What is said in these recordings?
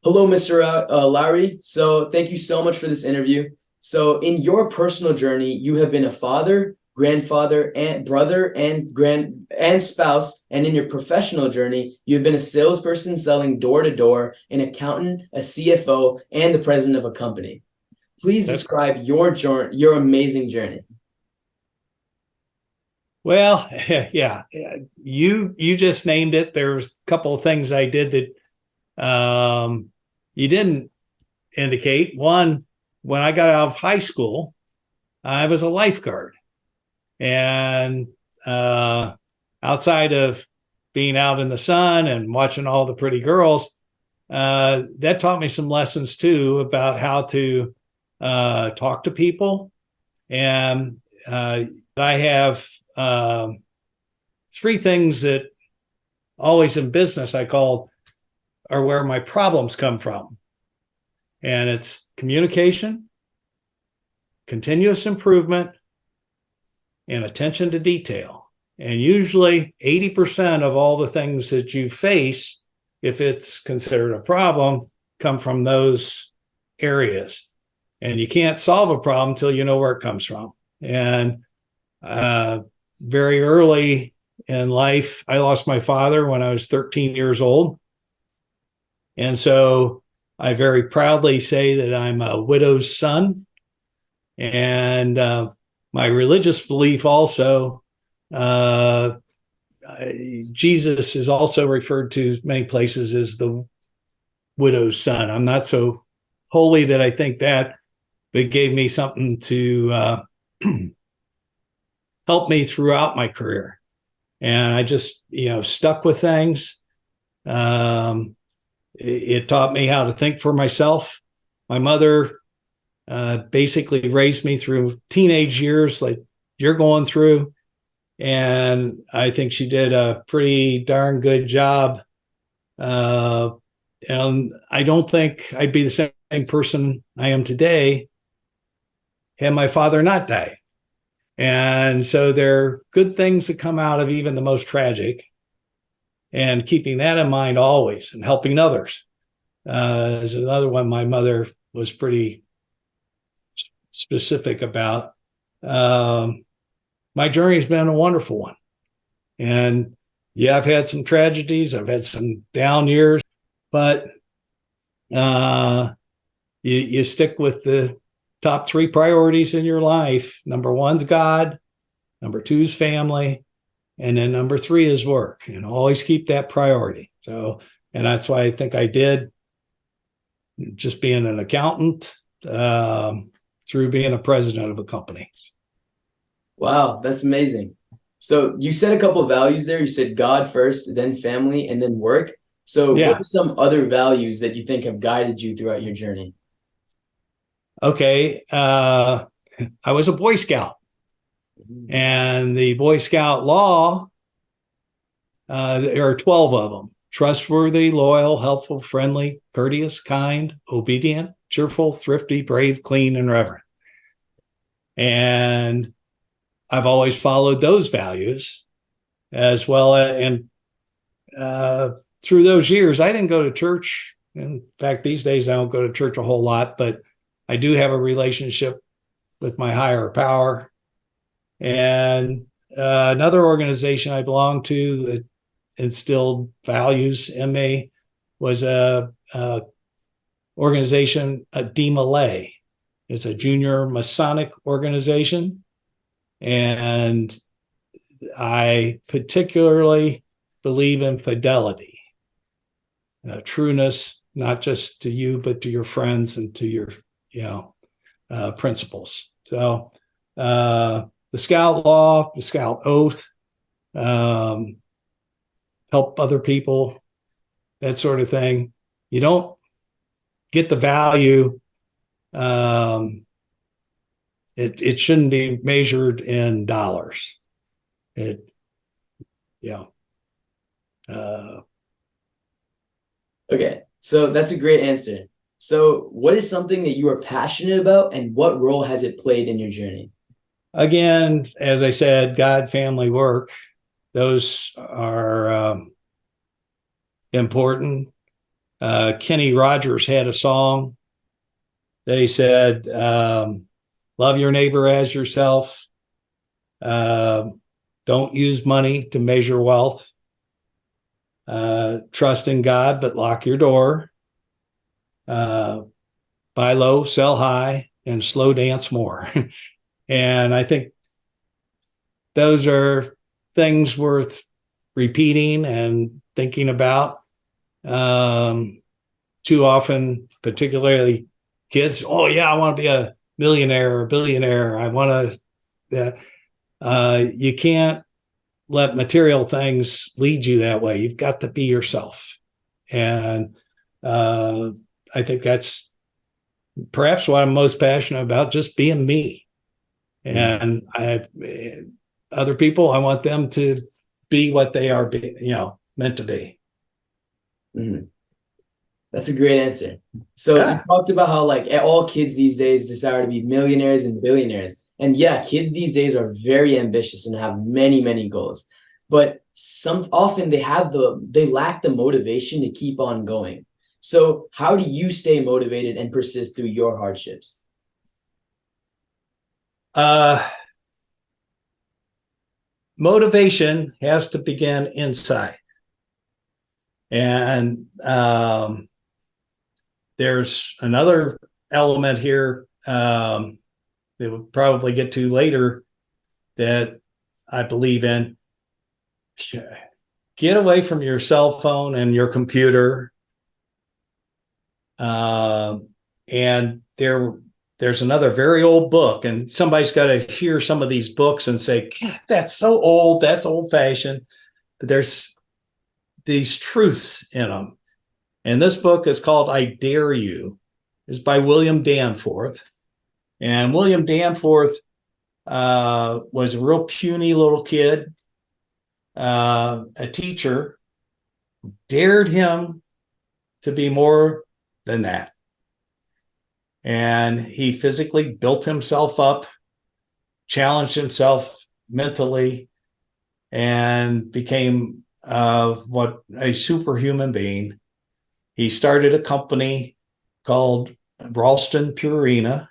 Hello, Mr. Lowry. So thank you so much for this interview. So in your personal journey, you have been a father, grandfather, and brother, and spouse. And in your professional journey, you've been a salesperson selling door to door, an accountant, a CFO, and the president of a company. Please That's describe your amazing journey. well, yeah. You just named it. There's a couple of things I did that you didn't indicate. One, when I got out of high school, I was a lifeguard, and outside of being out in the sun and watching all the pretty girls, that taught me some lessons too about how to talk to people. And I have three things that always in business I call are where my problems come from. And it's communication, continuous improvement, and attention to detail. And usually 80% of all the things that you face, if it's considered a problem, come from those areas. And you can't solve a problem until you know where it comes from. And very early in life, I lost my father when I was 13 years old. And so I very proudly say that I'm a widow's son. And my religious belief also, Jesus is also referred to many places as the widow's son. I'm not so holy that I think that, but it gave me something to help me throughout my career. And I just, stuck with things. It taught me how to think for myself. My mother basically raised me through teenage years like you're going through. And I think she did a pretty darn good job. And I don't think I'd be the same person I am today had my father not died. And so there are good things that come out of even the most tragic, and keeping that in mind always, and helping others is another one my mother was pretty specific about. My journey has been a wonderful one. And yeah, I've had some tragedies, I've had some down years, but you stick with the top three priorities in your life. Number one's God, number two is family, and then number three is work. And always keep that priority. So, and that's why I think I did, just being an accountant through being a president of a company. Wow, that's amazing. So you said a couple of values there. You said God first, then family, and then work. So what Yeah. are some other values that you think have guided you throughout your journey? Okay. I was a Boy Scout, and the Boy Scout law, there are 12 of them: trustworthy, loyal, helpful, friendly, courteous, kind, obedient, cheerful, thrifty, brave, clean, and reverent. And I've always followed those values as well. And through those years, I didn't go to church. In fact, these days I don't go to church a whole lot, but I do have a relationship with my higher power. And another organization I belonged to that instilled values in me was a organization, a DMLA. It's a junior Masonic organization. And I particularly believe in fidelity, trueness, not just to you, but to your friends and to your, principles. So the Scout law, the Scout oath, help other people, that sort of thing. You don't get the value. It shouldn't be measured in dollars. It, Okay, so that's a great answer. So what is something that you are passionate about, and what role has it played in your journey? Again, as I said, God, family, work, those are important. Kenny Rogers had a song that he said, love your neighbor as yourself. Don't use money to measure wealth. Trust in God, but lock your door. Buy low, sell high, and slow dance more. And I think those are things worth repeating and thinking about. Too often, particularly kids, oh yeah, I want to be a millionaire or a billionaire. I want to. You can't let material things lead you that way. You've got to be yourself, and I think that's perhaps what I'm most passionate about, just being me. And other people, I want them to be what they are, meant to be. Mm-hmm. That's a great answer. So you talked about how like all kids these days desire to be millionaires and billionaires. And yeah, kids these days are very ambitious and have many, many goals. But often they lack the motivation to keep on going. So how do you stay motivated and persist through your hardships? Motivation has to begin inside. And there's another element here that we'll probably get to later that I believe in. Get away from your cell phone and your computer. And there's another very old book, and somebody's got to hear some of these books and say, God, that's so old, that's old-fashioned. But there's these truths in them. And this book is called I Dare You. It's by William Danforth. And William Danforth was a real puny little kid. A teacher dared him to be more than that. And he physically built himself up, challenged himself mentally, and became a superhuman being. He started a company called Ralston Purina.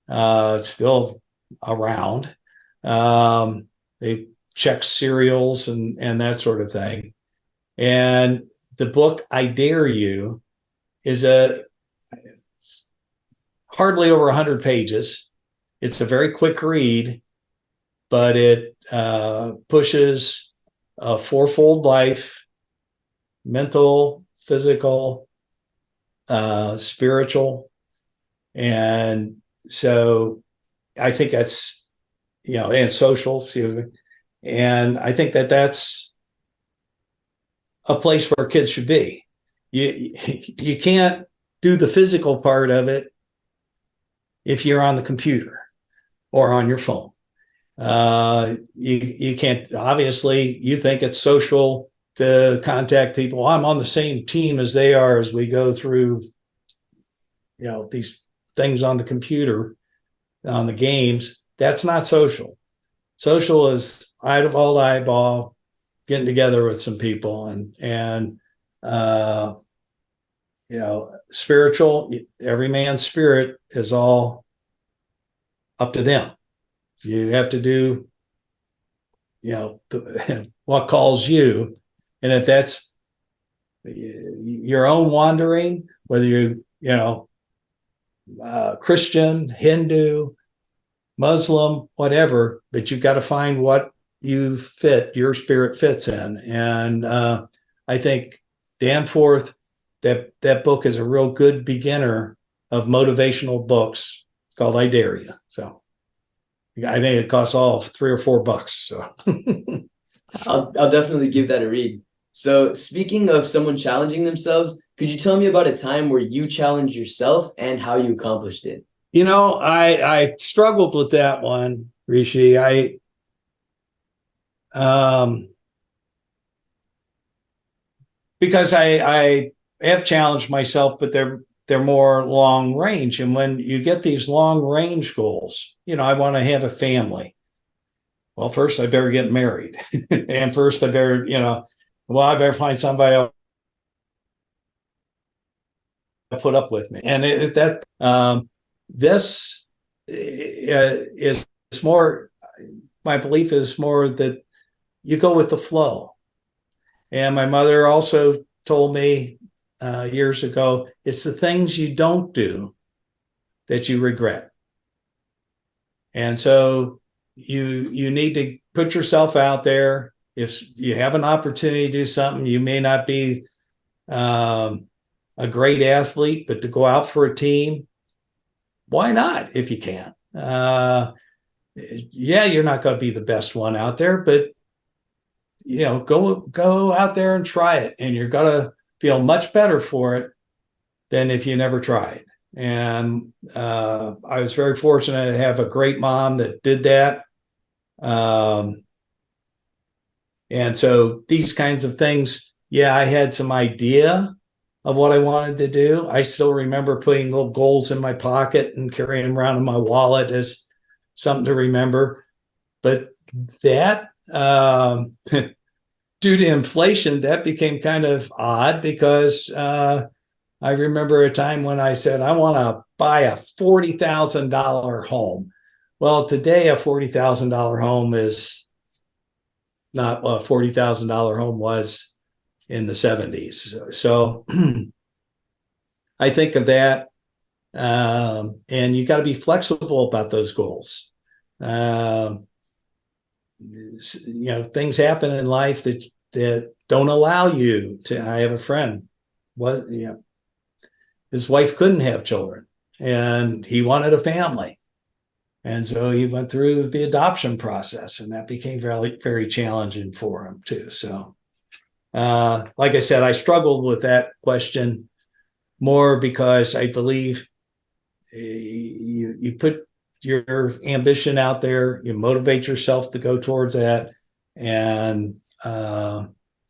It's still around. They check cereals and that sort of thing. And the book I Dare You is hardly over 100 pages. It's a very quick read, but it pushes a fourfold life: mental, physical, spiritual. And so I think that's, and social, excuse me. And I think that's a place where kids should be. You can't do the physical part of it if you're on the computer or on your phone. You can't, obviously, you think it's social to contact people. I'm on the same team as they are as we go through, these things on the computer, on the games. That's not social. Social is eyeball to eyeball, getting together with some people, and spiritual. Every man's spirit is all up to them. You have to do, what calls you, and if that's your own wandering, whether you're, Christian, Hindu, Muslim, whatever, but you've got to find what your spirit fits in. And I think Danforth, that book is a real good beginner of motivational books. It's called I Dare You. So I think it costs all $3 or $4. So I'll definitely give that a read. So speaking of someone challenging themselves, could you tell me about a time where you challenged yourself and how you accomplished it? I struggled with that one, Rishi. Because I have challenged myself, but they're more long range. And when you get these long range goals, I want to have a family. Well, first I better get married, and first I better, I better find somebody else put up with me. And this is more, my belief is more that you go with the flow. And my mother also told me years ago, it's the things you don't do that you regret. And so you need to put yourself out there. If you have an opportunity to do something, you may not be a great athlete, but to go out for a team, why not if you can? Yeah, you're not going to be the best one out there, but go out there and try it, and you're going to feel much better for it than if you never tried. And I was very fortunate to have a great mom that did that. And so these kinds of things, yeah, I had some idea of what I wanted to do. I still remember putting little goals in my pocket and carrying them around in my wallet as something to remember. But that, due to inflation, that became kind of odd because I remember a time when I said, I want to buy a $40,000 home. Well, today a $40,000 home is not what a $40,000 home was in the 70s. So I think of that. And you got to be flexible about those goals. Things happen in life that don't allow you to. I have a friend, his wife couldn't have children and he wanted a family. And so he went through the adoption process, and that became very, very challenging for him too. So, like I said, I struggled with that question more because I believe you put your ambition out there, you motivate yourself to go towards that, and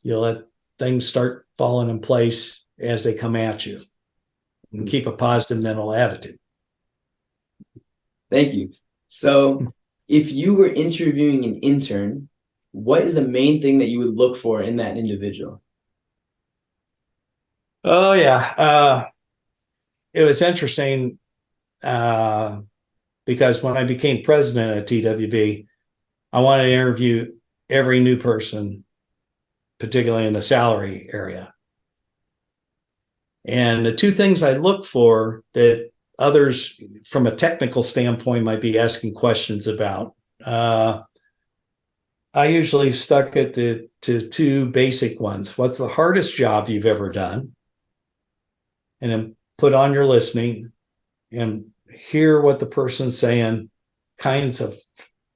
you let things start falling in place as they come at you, and keep a positive mental attitude. Thank you. So if you were interviewing an intern, what is the main thing that you would look for in that individual? Oh, yeah. It was interesting because when I became president at TWB, I wanted to interview every new person, particularly in the salary area. And the two things I look for that others from a technical standpoint might be asking questions about, I usually stuck it to two basic ones. What's the hardest job you've ever done? And then put on your listening and hear what the person's saying, kinds of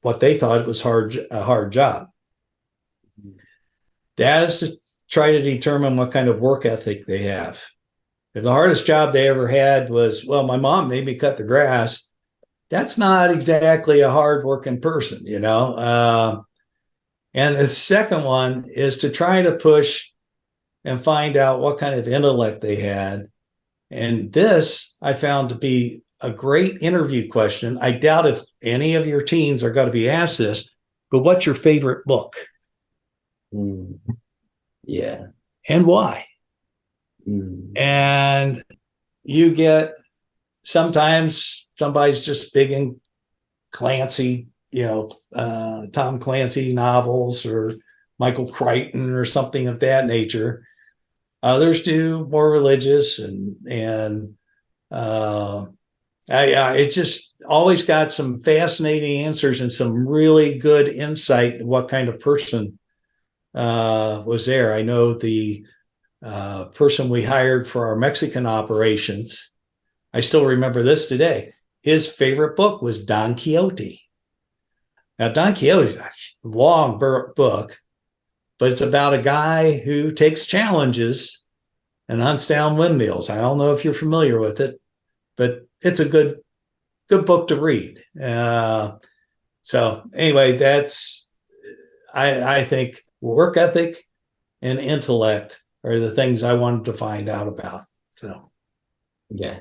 what they thought it was a hard job. That is to try to determine what kind of work ethic they have. If the hardest job they ever had was, well, my mom made me cut the grass, that's not exactly a hard-working person, And the second one is to try to push and find out what kind of intellect they had. And this I found to be a great interview question. I doubt if any of your teens are going to be asked this, but what's your favorite book? Yeah. And why? And you get, sometimes somebody's just big in Clancy, Tom Clancy novels or Michael Crichton or something of that nature. Others do more religious, and it just always got some fascinating answers and some really good insight in what kind of person was there. I know the person we hired for our Mexican operations, I still remember this today. His favorite book was Don Quixote. Now, Don Quixote is a long book, but it's about a guy who takes challenges and hunts down windmills. I don't know if you're familiar with it, but it's a good book to read. So anyway, I think work ethic and intellect are the things I wanted to find out about. So, yeah,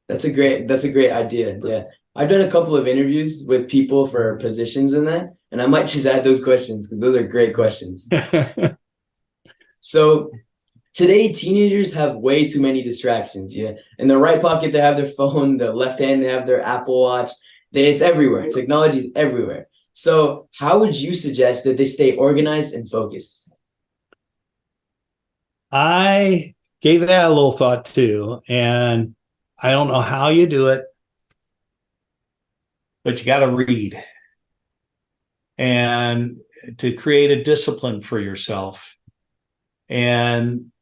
that's a great idea. Yeah, I've done a couple of interviews with people for positions in that, and I might just add those questions because those are great questions. So, today teenagers have way too many distractions. Yeah. In the right pocket, they have their phone, the left hand, they have their Apple Watch. It's everywhere. Technology is everywhere. So how would you suggest that they stay organized and focused? I gave that a little thought too. And I don't know how you do it, but you got to read and to create a discipline for yourself. And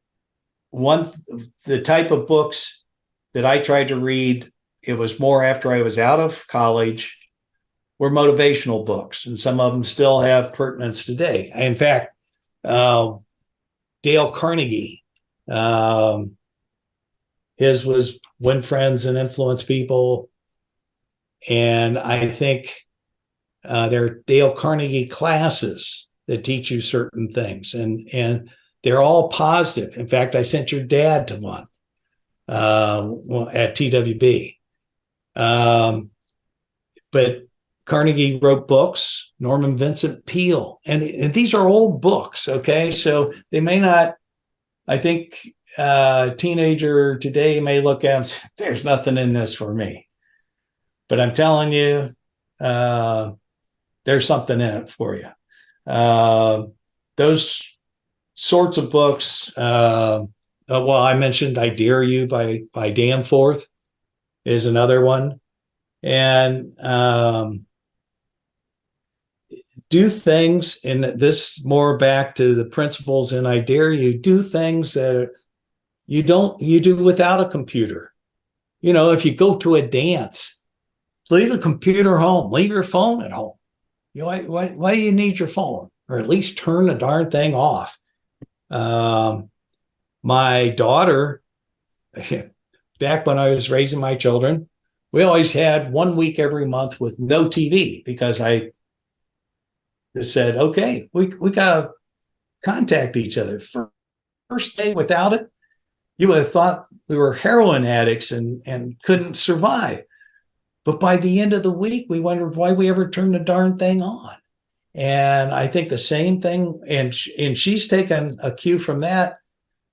the type of books that I tried to read, it was more after I was out of college, were motivational books, and some of them still have pertinence today. In fact, Dale Carnegie, his was Win Friends and Influence People. And I think there are Dale Carnegie classes that teach you certain things, and they're all positive. In fact, I sent your dad to one at TWB. But Carnegie wrote books, Norman Vincent Peale, and these are old books, okay? So they may not, I think a teenager today may look at and say, there's nothing in this for me. But I'm telling you, there's something in it for you. Those sorts of books, well, I mentioned I Dare You by Danforth is another one. And do things, and this more back to the principles in I Dare You, do things that you do without a computer. If you go to a dance, leave the computer home, leave your phone at home. Why do you need your phone? Or at least turn the darn thing off. My daughter, back when I was raising my children, we always had 1 week every month with no TV, because I just said, okay, we got to contact each other. First day without it, you would have thought we were heroin addicts and couldn't survive. But by the end of the week, we wondered why we ever turned the darn thing on. And I think the same thing, and she's taken a cue from that.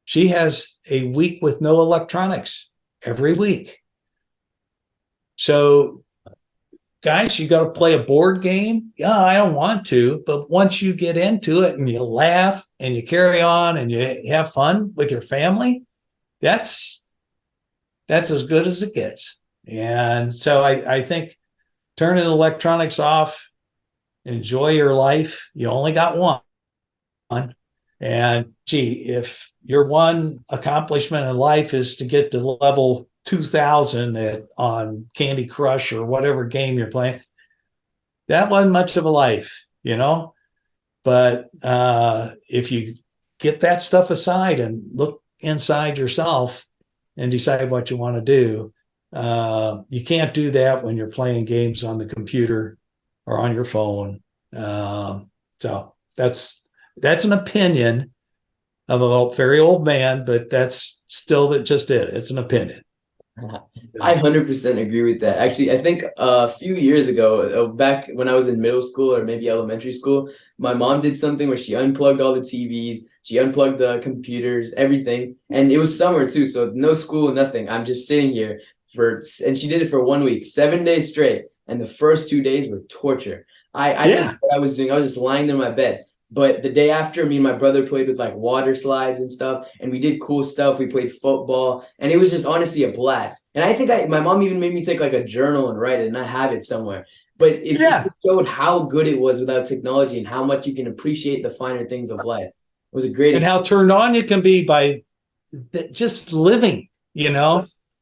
She has a week with no electronics every week. So, guys, you got to play a board game. Yeah, I don't want to, but once you get into it and you laugh and you carry on and you have fun with your family, that's as good as it gets. And so I think turning the electronics off, enjoy your life. You only got one. And gee, if your one accomplishment in life is to get to level 2000 on Candy Crush or whatever game you're playing, that wasn't much of a life, But if you get that stuff aside and look inside yourself and decide what you want to do, you can't do that when you're playing games on the computer or on your phone. So that's an opinion of a very old man, but that's still just it. It's an opinion. I 100% agree with that. Actually, I think a few years ago, back when I was in middle school or maybe elementary school, my mom did something where she unplugged all the TVs, she unplugged the computers, everything. And it was summer too, so no school, nothing. I'm just sitting here and she did it for 1 week, 7 days straight. And the first 2 days were torture. I didn't know what I was doing. I was just lying in my bed. But the day after, me and my brother played with like water slides and stuff, and we did cool stuff. We played football, and it was just honestly a blast. And I think my mom even made me take like a journal and write it, and I have it somewhere. But it showed how good it was without technology and how much you can appreciate the finer things of life. It was a great experience. And how turned on you can be by just living,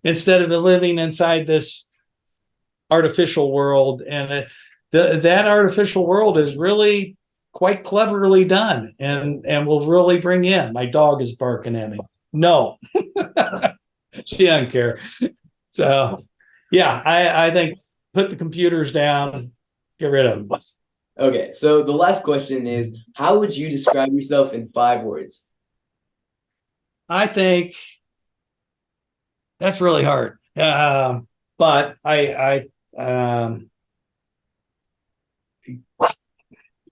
instead of living inside this artificial world. And that artificial world is really quite cleverly done and will really bring you in. My dog is barking at me. No, she doesn't care. So, yeah, I think put the computers down, get rid of them. Okay, so the last question is, how would you describe yourself in 5 words? I think that's really hard. But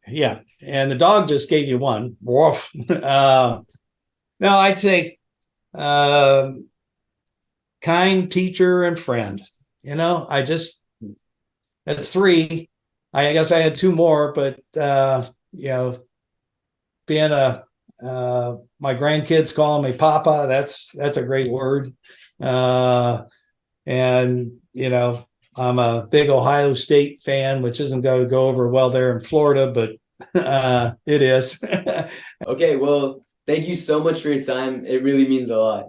yeah, and the dog just gave you one. No, I'd say Kind teacher and friend. That's three. I guess I had two more, but being my grandkids calling me Papa, that's a great word. And I'm a big Ohio State fan, which isn't going to go over well there in Florida, but it is. Okay, well, thank you so much for your time. It really means a lot.